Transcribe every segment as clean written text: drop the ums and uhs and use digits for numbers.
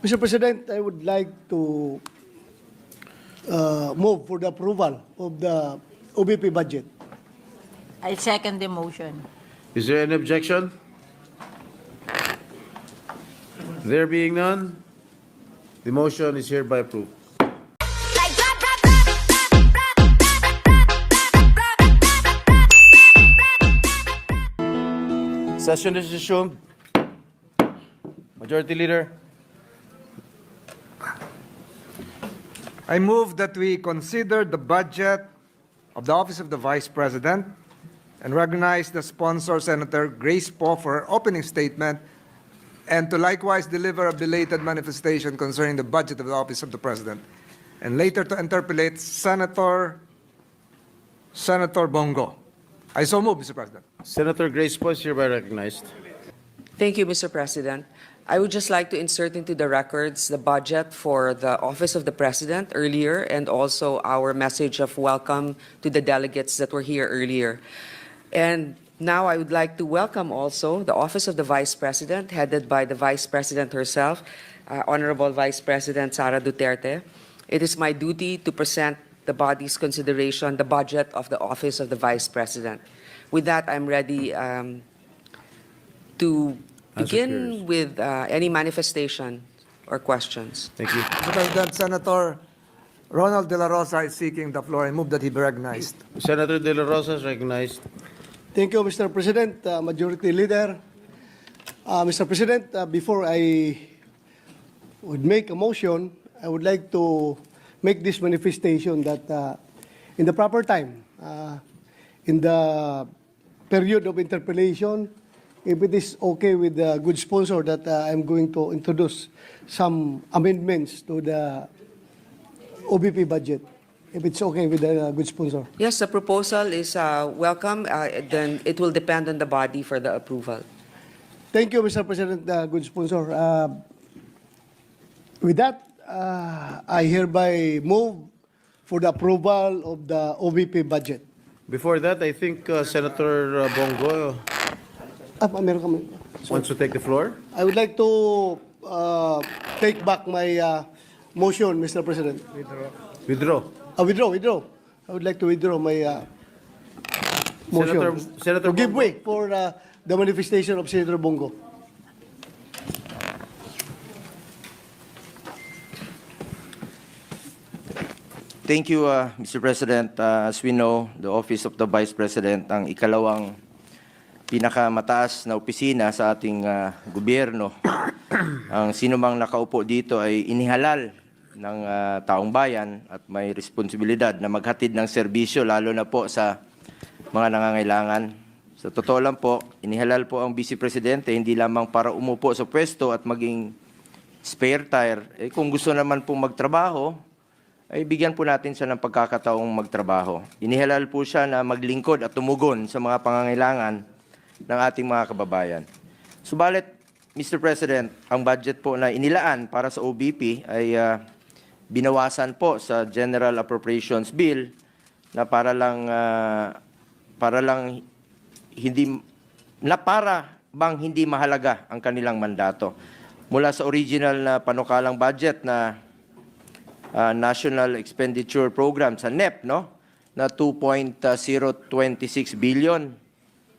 Mr. President, I would like to move for the approval of the OBP budget. I second the motion. Is there any objection? There being none, the motion is hereby approved. Session is resumed. Majority Leader. I move that we consider the budget of the Office of the Vice President and recognize the sponsor, Senator Grace Poe, for her opening statement, and to likewise deliver a belated manifestation concerning the budget of the Office of the President, and later to interpellate Senator Bongo. I so move, Mr. President. Senator Grace Poe is hereby recognized. Thank you, Mr. President. I would just like to insert into the records the budget for the Office of the President earlier, and also our message of welcome to the delegates that were here earlier. And now I would like to welcome also the Office of the Vice President, headed by the Vice President herself, Honorable Vice President Sara Duterte. It is my duty to present the body's consideration the budget of the Office of the Vice President. With that, I'm ready to begin with any manifestation or questions. Thank you. Mr. President, Senator Ronald De La Rosa is seeking the floor. I move that he be recognized. Senator De La Rosa is recognized. Thank you, Mr. President, Majority Leader. Mr. President, before I would make a motion, I would like to make this manifestation that in the proper time, in the period of interpellation, if it is okay with the good sponsor, that I'm going to introduce some amendments to the OBP budget, if it's okay with the good sponsor. Yes, the proposal is welcome. Then it will depend on the body for the approval. Thank you, Mr. President, good sponsor. With that, I hereby move for the approval of the OBP budget. Before that, I think Senator Bongo Meron kami. wants to take the floor. I would like to take back my motion, Mr. President. Withdraw. Withdraw. I would like to withdraw my motion. Senator to give Bongo. way for the manifestation of Senator Bongo. Thank you, Mr. President. As we know, the Office of the Vice President ang ikalawang pinakamataas na opisina sa ating gobyerno. Ang sinumang nakaupo dito ay inihalal ng taong bayan at may responsibilidad na maghatid ng serbisyo, lalo na po sa mga nangangailangan. Sa totoo lang po, inihalal po ang Vice Presidente hindi lamang para umupo sa pwesto at maging spare tire. Kung gusto naman pong magtrabaho, ay bigyan po natin siya ng pagkakataong magtrabaho. Inihalal po siya na maglingkod at tumugon sa mga pangangailangan ng ating mga kababayan. Subalit, Mr. President, ang budget po na inilaan para sa OBP ay binawasan po sa General Appropriations Bill na para bang hindi mahalaga ang kanilang mandato. Mula sa original na panukalang budget na National Expenditure Program sa NEP, no, na 2.026 billion,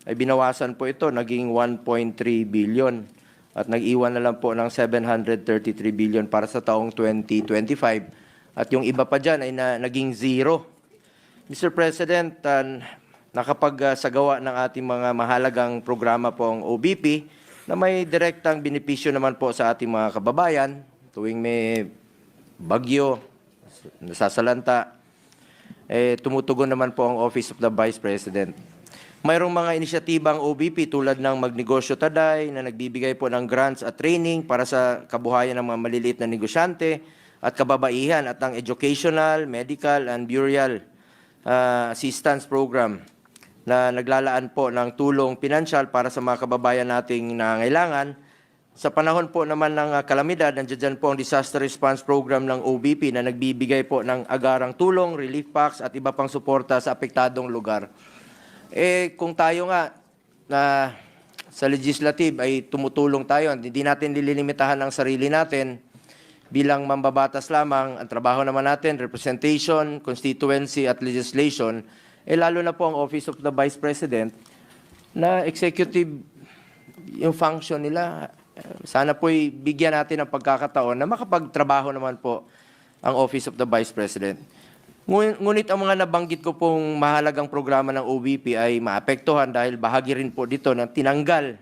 ay binawasan po ito, naging 1.3 billion at nag-iwan na lang po ng 733 billion para sa taong 2025 at yung iba pa dyan ay naging zero. Mr. President, nakapagsagawa ng ating mga mahalagang programa po ang OBP na may direktang benepisyo naman po sa ating mga kababayan tuwing may bagyo, nasasalanta, tumutugon naman po ang Office of the Vice President. Mayroong mga inisyatibang OBP tulad ng Magnegosyo Taday na nagbibigay po ng grants at training para sa kabuhayan ng mga maliliit na negosyante at kababaihan at ang Educational, Medical, and Burial Assistance Program na naglalaan po ng tulong pinansyal para sa mga kababayan nating nangangailangan. Sa panahon po naman ng kalamidad, nandiyan po ang Disaster Response Program ng OBP na nagbibigay po ng agarang tulong, relief packs at iba pang suporta sa apektadong lugar. Kung tayo nga na sa legislative ay tumutulong tayo, hindi natin nililimitahan ang sarili natin, bilang mambabatas lamang, ang trabaho naman natin, representation, constituency at legislation, lalo na po ang Office of the Vice President na executive yung function nila. Sana po'y bigyan natin ng pagkakataon na makapagtrabaho naman po ang Office of the Vice President. Ngunit ang mga nabanggit ko pong mahalagang programa ng OBP ay maapektuhan dahil bahagi rin po dito na tinanggal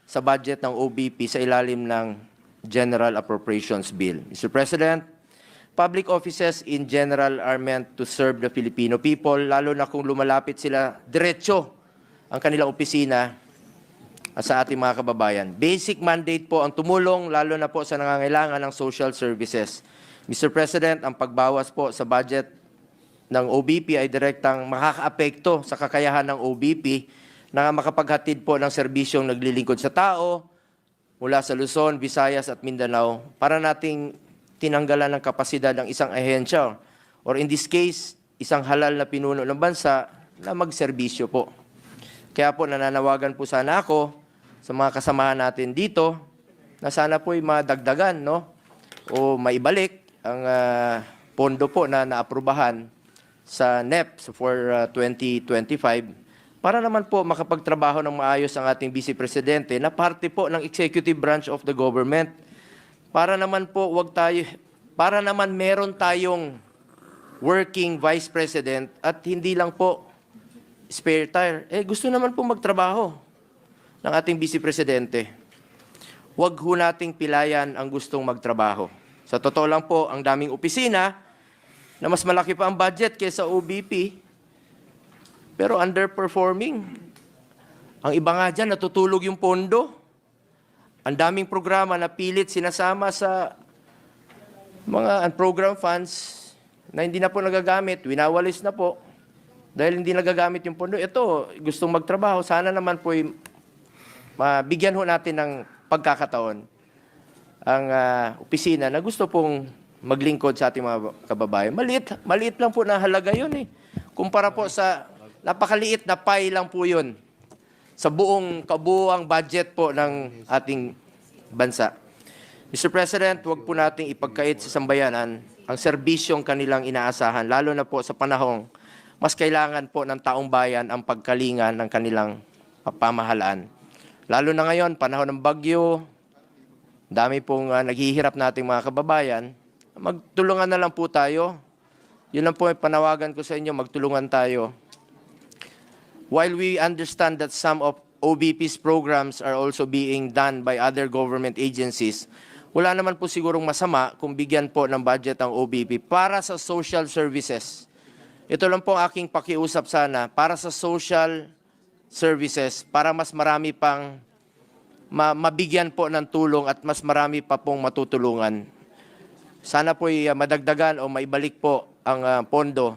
sa budget ng OBP sa ilalim ng General Appropriations Bill. Mr. President, public offices in general are meant to serve the Filipino people, lalo na kung lumalapit sila diretso ang kanilang opisina sa ating mga kababayan. Basic mandate po ang tumulong, lalo na po sa nangangailangan ng social services. Mr. President, ang pagbawas po sa budget ng OBP ay direktang makakaapekto sa kakayahan ng OBP na makapaghatid po ng serbisyong naglilingkod sa tao mula sa Luzon, Visayas at Mindanao para nating tinanggalan ng kapasidad ng isang ahensya or in this case, isang halal na pinuno ng bansa na magserbisyo po. Kaya po nananawagan po sana ako sa mga kasamahan natin dito na sana po'y madagdagan, no? O maibalik ang pondo po na naaprubahan sa NEP for 2025 para naman po makapagtrabaho ng maayos ang ating Vice Presidente na parte po ng executive branch of the government. Para naman po para naman meron tayong working Vice President at hindi lang po spare tire. Gusto naman po magtrabaho ng ating Vice Presidente. Huwag ho nating pilayan ang gustong magtrabaho. Sa totoo lang po, ang daming opisina na mas malaki pa ang budget kaysa OBP, pero underperforming. Ang iba nga dyan, natutulog yung pondo. Ang daming programa na pilit sinasama sa mga program funds na hindi na po nagagamit, winawalis na po dahil hindi nagagamit yung pondo. Ito, gustong magtrabaho, sana naman po mabigyan ho natin ng pagkakataon ang opisina na gusto pong maglingkod sa ating mga kababayan. Maliit lang po na halaga yun eh. Kumpara po sa napakaliit na pie lang po yun sa kabuuang budget po ng ating bansa. Mr. President, huwag po nating ipagkait sa sambayanan ang serbisyong kanilang inaasahan, lalo na po sa panahong mas kailangan po ng taong bayan ang pagkalinga ng kanilang pamahalaan. Lalo na ngayon, panahon ng bagyo, dami pong naghihirap nating mga kababayan. Magtulungan na lang po tayo. Yun lang po yung panawagan ko sa inyo, magtulungan tayo. While we understand that some of OBP's programs are also being done by other government agencies, wala naman po sigurong masama kung bigyan po ng budget ang OBP para sa social services. Ito lang po aking pakiusap sana, para sa social services, para mas marami pang mabigyan po ng tulong at mas marami pa pong matutulungan. Sana po'y madagdagan o maibalik po ang pondo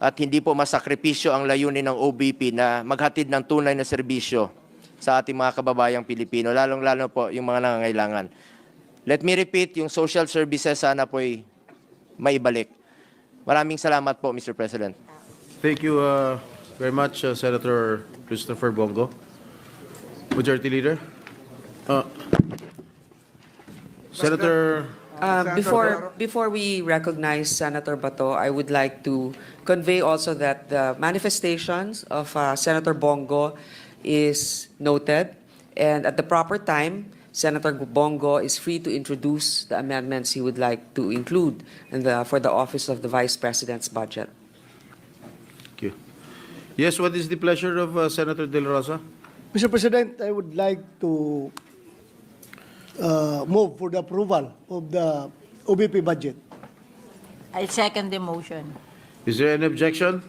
at hindi po masakripisyo ang layunin ng OBP na maghatid ng tunay na serbisyo sa ating mga kababayang Pilipino, lalong-lalo po yung mga nangangailangan. Let me repeat, yung social services sana po'y maibalik. Maraming salamat po, Mr. President. Thank you very much, Senator Christopher Bongo. Majority Leader. Senator... Before we recognize Senator Bato, I would like to convey also that the manifestations of Senator Bongo is noted, and at the proper time, Senator Bongo is free to introduce the amendments he would like to include for the Office of the Vice President's budget. Thank you. Yes, what is the pleasure of Senator De La Rosa? Mr. President, I would like to move for the approval of the OBP budget. I second the motion. Is there any objection?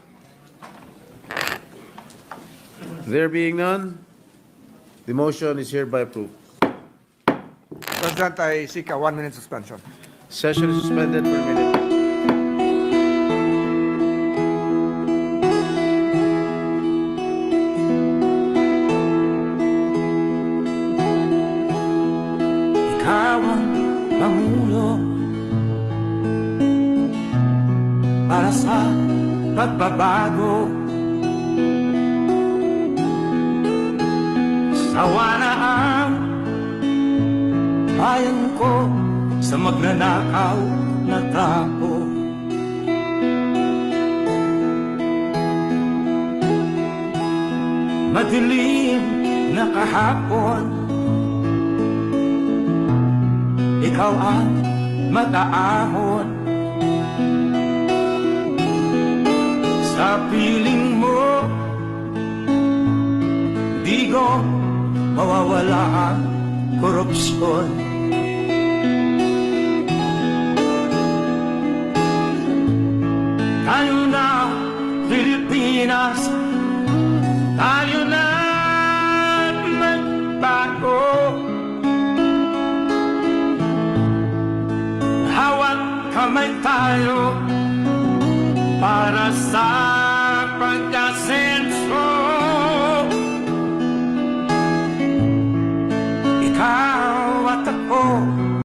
There being none, the motion is hereby approved. President, I seek a 1-minute suspension. Session is suspended for a minute. Ikaw ang pangulo para sa pagbabago. Sawa na ang bayan ko sa magnanakaw na tao. Madilim na kahapon, ikaw ang mataahon. Sa piling mo, di ko mawawala ang korupsyon. Tayo na, Pilipinas, tayo na magbago. Hawak kamay tayo para sa pagkasira.